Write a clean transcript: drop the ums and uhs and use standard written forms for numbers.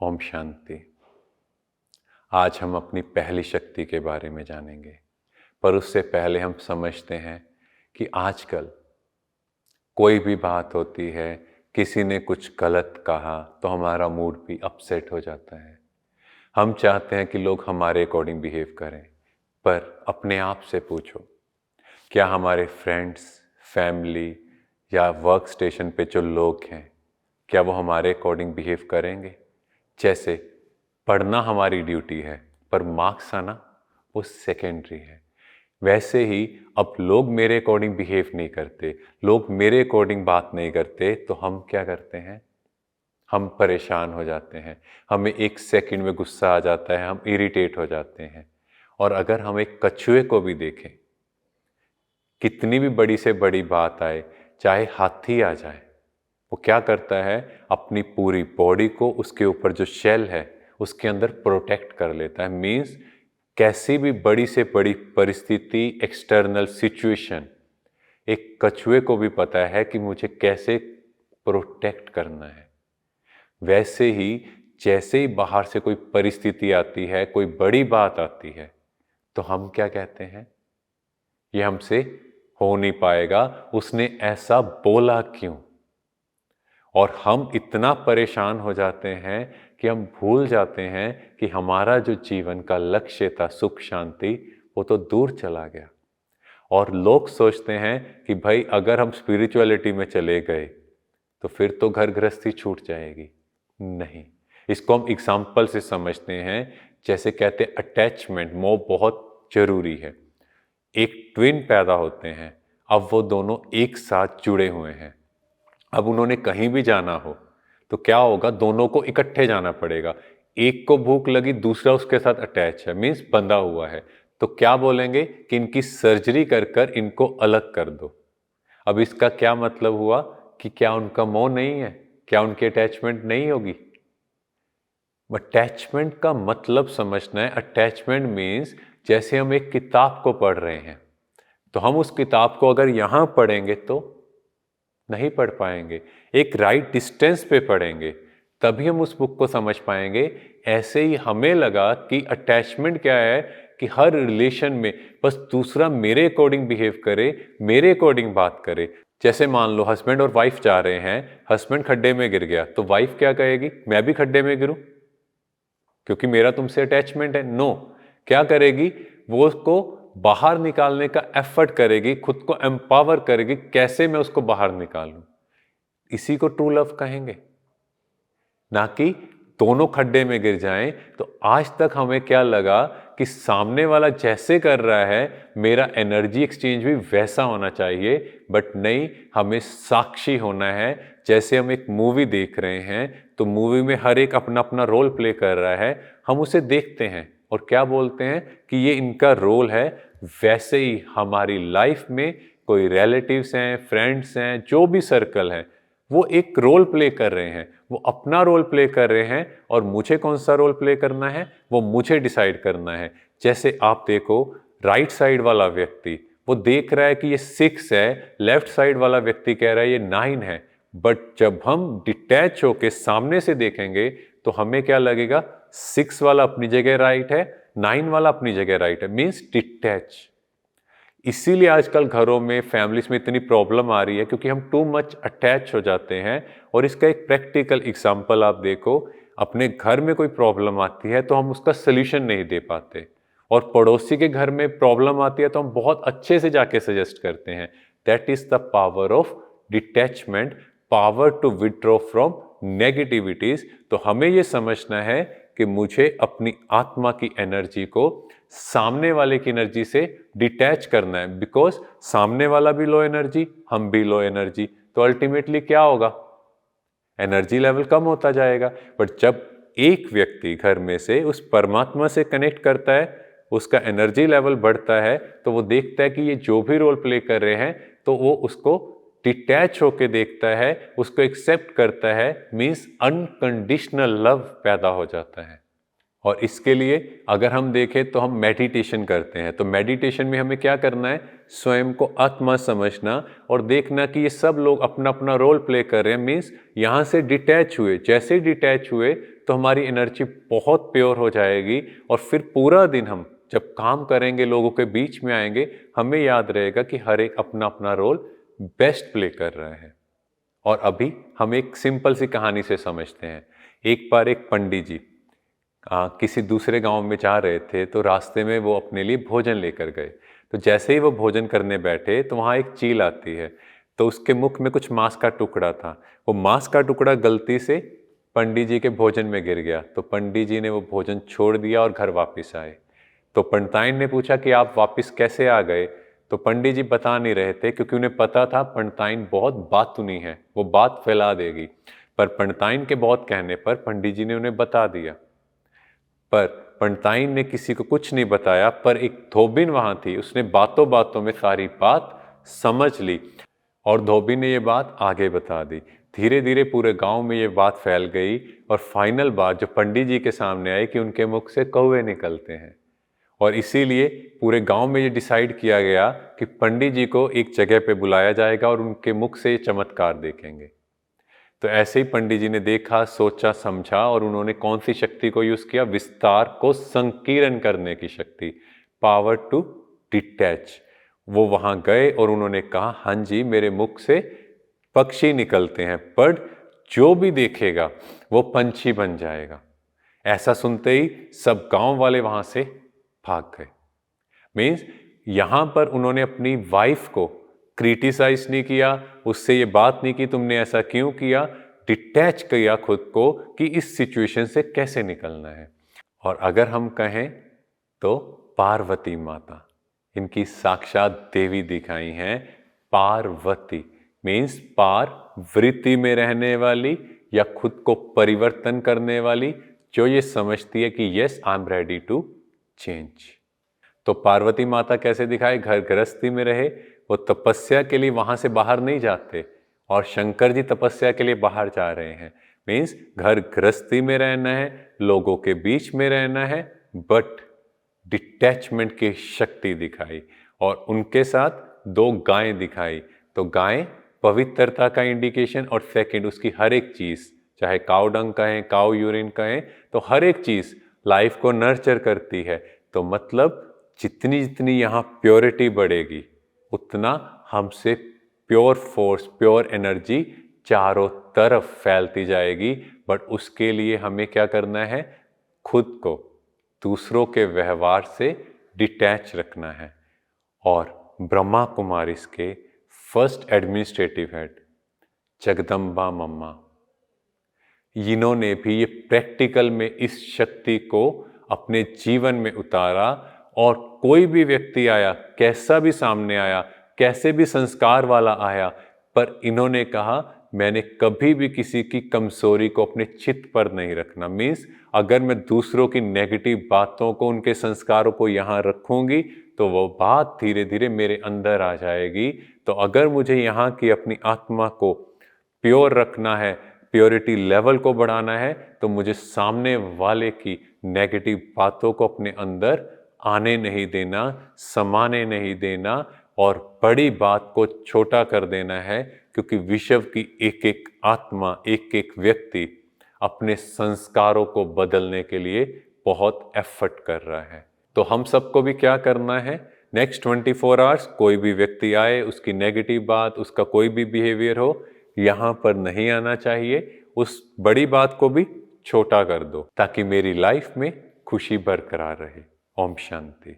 ओम शांति। आज हम अपनी पहली शक्ति के बारे में जानेंगे, पर उससे पहले हम समझते हैं कि आजकल कोई भी बात होती है, किसी ने कुछ गलत कहा तो हमारा मूड भी अपसेट हो जाता है। हम चाहते हैं कि लोग हमारे अकॉर्डिंग बिहेव करें, पर अपने आप से पूछो, क्या हमारे फ्रेंड्स, फैमिली या वर्क स्टेशन पे जो लोग हैं, क्या वो हमारे अकॉर्डिंग बिहेव करेंगे? जैसे पढ़ना हमारी ड्यूटी है, पर मार्क्स आना वो सेकेंडरी है। वैसे ही अब लोग मेरे अकॉर्डिंग बिहेव नहीं करते, लोग मेरे अकॉर्डिंग बात नहीं करते, तो हम क्या करते हैं? हम परेशान हो जाते हैं, हमें एक सेकंड में गुस्सा आ जाता है, हम इरिटेट हो जाते हैं। और अगर हम एक कछुए को भी देखें, कितनी भी बड़ी से बड़ी बात आए, चाहे हाथी आ जाए, वो क्या करता है? अपनी पूरी बॉडी को उसके ऊपर जो शेल है उसके अंदर प्रोटेक्ट कर लेता है। मीन्स कैसी भी बड़ी से बड़ी परिस्थिति, एक्सटर्नल सिचुएशन, एक कछुए को भी पता है कि मुझे कैसे प्रोटेक्ट करना है। वैसे ही जैसे ही बाहर से कोई परिस्थिति आती है, कोई बड़ी बात आती है, तो हम क्या कहते हैं? ये हमसे हो नहीं पाएगा, उसने ऐसा बोला क्यों? और हम इतना परेशान हो जाते हैं कि हम भूल जाते हैं कि हमारा जो जीवन का लक्ष्य था, सुख शांति, वो तो दूर चला गया। और लोग सोचते हैं कि भाई अगर हम स्पिरिचुअलिटी में चले गए तो फिर तो घर गृहस्थी छूट जाएगी। नहीं, इसको हम एग्जाम्पल से समझते हैं। जैसे कहते हैं अटैचमेंट, मोह बहुत जरूरी है। एक ट्विन पैदा होते हैं, अब वो दोनों एक साथ जुड़े हुए हैं। अब उन्होंने कहीं भी जाना हो तो क्या होगा? दोनों को इकट्ठे जाना पड़ेगा। एक को भूख लगी, दूसरा उसके साथ अटैच है, मीन्स बंधा हुआ है, तो क्या बोलेंगे कि इनकी सर्जरी कर कर इनको अलग कर दो। अब इसका क्या मतलब हुआ कि क्या उनका मोह नहीं है? क्या उनकी अटैचमेंट नहीं होगी? अटैचमेंट का मतलब समझना है। अटैचमेंट मीन्स जैसे हम एक किताब को पढ़ रहे हैं, तो हम उस किताब को अगर यहां पढ़ेंगे तो नहीं पढ़ पाएंगे, एक राइट डिस्टेंस पे पढ़ेंगे तभी हम उस बुक को समझ पाएंगे। ऐसे ही हमें लगा कि अटैचमेंट क्या है कि हर रिलेशन में बस दूसरा मेरे अकॉर्डिंग बिहेव करे, मेरे अकॉर्डिंग बात करे। जैसे मान लो हस्बैंड और वाइफ जा रहे हैं, हस्बैंड खड्डे में गिर गया तो वाइफ क्या कहेगी? मैं भी खड्डे में गिरूं क्योंकि मेरा तुमसे अटैचमेंट है। नो, क्या करेगी? वो उसको बाहर निकालने का एफर्ट करेगी, खुद को एम्पावर करेगी, कैसे मैं उसको बाहर निकालूं। इसी को ट्रू लव कहेंगे, ना कि दोनों खड्डे में गिर जाएं। तो आज तक हमें क्या लगा कि सामने वाला जैसे कर रहा है, मेरा एनर्जी एक्सचेंज भी वैसा होना चाहिए, बट नहीं, हमें साक्षी होना है। जैसे हम एक मूवी देख रहे हैं तो मूवी में हर एक अपना अपना रोल प्ले कर रहा है, हम उसे देखते हैं और क्या बोलते हैं कि ये इनका रोल है। वैसे ही हमारी लाइफ में कोई रिलेटिव्स हैं, फ्रेंड्स हैं, जो भी सर्कल है, वो एक रोल प्ले कर रहे हैं, वो अपना रोल प्ले कर रहे हैं और मुझे कौन सा रोल प्ले करना है वो मुझे डिसाइड करना है। जैसे आप देखो, राइट साइड वाला व्यक्ति वो देख रहा है कि ये 6 है, लेफ्ट साइड वाला व्यक्ति कह रहा है ये 9 है, बट जब हम डिटैच होके सामने से देखेंगे तो हमें क्या लगेगा? 6 वाला अपनी जगह राइट है, 9 वाला अपनी जगह राइट है, मीन्स डिटैच। इसीलिए आजकल घरों में, फैमिलीज में इतनी प्रॉब्लम आ रही है क्योंकि हम टू मच अटैच हो जाते हैं। और इसका एक प्रैक्टिकल एग्जांपल आप देखो, अपने घर में कोई प्रॉब्लम आती है तो हम उसका सलूशन नहीं दे पाते, और पड़ोसी के घर में प्रॉब्लम आती है तो हम बहुत अच्छे से जाके सजेस्ट करते हैं। That is the power of detachment, power to withdraw from negativities. तो हमें यह समझना है कि मुझे अपनी आत्मा की एनर्जी को सामने वाले की एनर्जी से डिटैच करना है, बिकॉज सामने वाला भी लो एनर्जी, हम भी लो एनर्जी, तो अल्टीमेटली क्या होगा? एनर्जी लेवल कम होता जाएगा। बट जब एक व्यक्ति घर में से उस परमात्मा से कनेक्ट करता है, उसका एनर्जी लेवल बढ़ता है, तो वो देखता है कि ये जो भी रोल प्ले कर रहे हैं, तो वो उसको डिटैच होके देखता है, उसको एक्सेप्ट करता है, मीन्स अनकंडीशनल लव पैदा हो जाता है। और इसके लिए अगर हम देखें तो हम मेडिटेशन करते हैं, तो मेडिटेशन में हमें क्या करना है? स्वयं को आत्मा समझना और देखना कि ये सब लोग अपना अपना रोल प्ले कर रहे हैं, मीन्स यहाँ से डिटैच हुए। जैसे डिटैच हुए तो हमारी एनर्जी बहुत प्योर हो जाएगी और फिर पूरा दिन हम जब काम करेंगे, लोगों के बीच में आएंगे, हमें याद रहेगा कि हर एक अपना अपना रोल बेस्ट प्ले कर रहे हैं। और अभी हम एक सिंपल सी कहानी से समझते हैं। एक बार एक पंडित जी किसी दूसरे गांव में जा रहे थे, तो रास्ते में वो अपने लिए भोजन लेकर गए। तो जैसे ही वो भोजन करने बैठे तो वहाँ एक चील आती है, तो उसके मुख में कुछ मांस का टुकड़ा था। वो मांस का टुकड़ा गलती से पंडित जी के भोजन में गिर गया, तो पंडित जी ने वो भोजन छोड़ दिया और घर वापस आए। तो पंडिताइन ने पूछा कि आप वापस कैसे आ गए? तो पंडित जी बता नहीं रहे थे, क्योंकि उन्हें पता था पंडिताइन बहुत बातूनी है, वो बात फैला देगी। पर पंडिताइन के बहुत कहने पर पंडित जी ने उन्हें बता दिया। पर पंडिताइन ने किसी को कुछ नहीं बताया, पर एक धोबिन वहां थी, उसने बातों बातों में सारी बात समझ ली और धोबिन ने ये बात आगे बता दी। धीरे धीरे पूरे गांव में ये बात फैल गई और फाइनल बात जो पंडित जी के सामने आई कि उनके मुख से कौवे निकलते हैं। और इसीलिए पूरे गांव में ये डिसाइड किया गया कि पंडित जी को एक जगह पे बुलाया जाएगा और उनके मुख से ये चमत्कार देखेंगे। तो ऐसे ही पंडित जी ने देखा, सोचा, समझा और उन्होंने कौन सी शक्ति को यूज किया? विस्तार को संकीर्ण करने की शक्ति, पावर टू डिटैच। वो वहां गए और उन्होंने कहा, हाँ जी, मेरे मुख से पक्षी निकलते हैं, पर जो भी देखेगा वो पंछी बन जाएगा। ऐसा सुनते ही सब गांव वाले वहां से भाग गए। मीन्स यहां पर उन्होंने अपनी वाइफ को क्रिटिसाइज नहीं किया, उससे ये बात नहीं की तुमने ऐसा क्यों किया, डिटैच किया खुद को कि इस सिचुएशन से कैसे निकलना है। और अगर हम कहें तो पार्वती माता, इनकी साक्षात देवी दिखाई हैं। पार्वती मीन्स पार वृत्ति में रहने वाली या खुद को परिवर्तन करने वाली, जो ये समझती है कि yes I am ready to change. तो पार्वती माता कैसे दिखाए? घर गृहस्थी में रहे, वो तपस्या के लिए वहां से बाहर नहीं जाते और शंकर जी तपस्या के लिए बाहर जा रहे हैं। मीन्स घर गृहस्थी में रहना है, लोगों के बीच में रहना है, बट डिटैचमेंट की शक्ति दिखाई। और उनके साथ 2 गायें दिखाई। तो गायें पवित्रता का इंडिकेशन और सेकंड उसकी हर एक चीज, चाहे काउ डंग कहें, काउ यूरिन कहें, तो हर एक चीज लाइफ को नर्चर करती है। तो मतलब जितनी जितनी यहाँ प्योरिटी बढ़ेगी, उतना हमसे प्योर फोर्स, प्योर एनर्जी चारों तरफ फैलती जाएगी। बट उसके लिए हमें क्या करना है? खुद को दूसरों के व्यवहार से डिटैच रखना है। और ब्रह्मा कुमारीज के फर्स्ट एडमिनिस्ट्रेटिव हेड जगदम्बा मम्मा, इन्होंने भी ये प्रैक्टिकल में इस शक्ति को अपने जीवन में उतारा। और कोई भी व्यक्ति आया, कैसा भी सामने आया, कैसे भी संस्कार वाला आया, पर इन्होंने कहा मैंने कभी भी किसी की कमजोरी को अपने चित्त पर नहीं रखना। मीन्स अगर मैं दूसरों की नेगेटिव बातों को, उनके संस्कारों को यहाँ रखूंगी तो वो बात धीरे धीरे मेरे अंदर आ जाएगी। तो अगर मुझे यहाँ की अपनी आत्मा को प्योर रखना है, प्योरिटी लेवल को बढ़ाना है, तो मुझे सामने वाले की नेगेटिव बातों को अपने अंदर आने नहीं देना, समाने नहीं देना और बड़ी बात को छोटा कर देना है। क्योंकि विश्व की एक एक आत्मा, एक एक व्यक्ति अपने संस्कारों को बदलने के लिए बहुत एफर्ट कर रहा है। तो हम सबको भी क्या करना है? नेक्स्ट 24 आवर्स कोई भी व्यक्ति आए, उसकी नेगेटिव बात, उसका कोई भी बिहेवियर हो, यहाँ पर नहीं आना चाहिए। उस बड़ी बात को भी छोटा कर दो ताकि मेरी लाइफ में खुशी बरकरार रहे। ओम शांति।